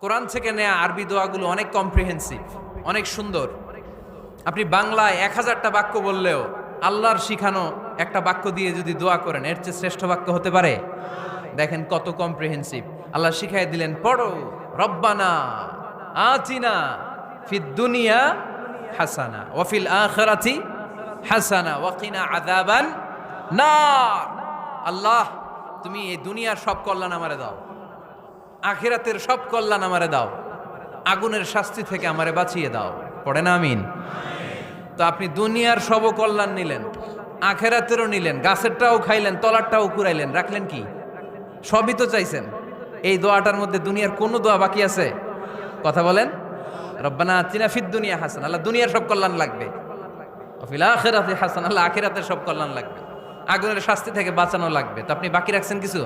কোরআন থেকে নেয়া আরবি দোয়াগুলো অনেক কম্প্রিহেন্সিভ, অনেক সুন্দর। আপনি বাংলায় 1000টা বাক্য বললেও আল্লাহর শিখানো একটা বাক্য দিয়ে যদি দোয়া করেন, এর চেয়ে শ্রেষ্ঠ বাক্য হতে পারে? দেখেন কত কম্প্রিহেন্সিভ। আল্লাহ শিখাই দিলেন, পড়ো রব্বানা আতিনা ফিদ দুনিয়া হাসানা ওয়া ফিল আখিরাতি হাসানা ওয়া কিনা আযাবান নার। আল্লাহ, তুমি এই দুনিয়ার সব কল্যাণ আমারে দাও, আখিরাতের সব কল্যাণ আমারে দাও, আগুনের শাস্তি থেকে আমারে বাঁচিয়ে দাও। পড়ে না আমিন? তো আপনি দুনিয়ার সব কল্যাণ নিলেন, আখিরাতেরও নিলেন, গাছেরটাও খাইলেন, তলারটাও কুড়াইলেন, রাখলেন কি? সবই তো চাইছেন। এই দোয়াটার মধ্যে দুনিয়ার কোন দোয়া বাকি আছে? কথা বলেন। রব্বানা আতিনা ফিদ দুনিয়া হাসান, আল্লাহ দুনিয়ার সব কল্যাণ লাগবে। ওয়া ফিল আখিরাতি হাসান, আল্লাহ আখিরাতের সব কল্যাণ লাগবে, আগুনের শাস্তি থেকে বাঁচানো লাগবে। তো আপনি বাকি রাখছেন কিছু?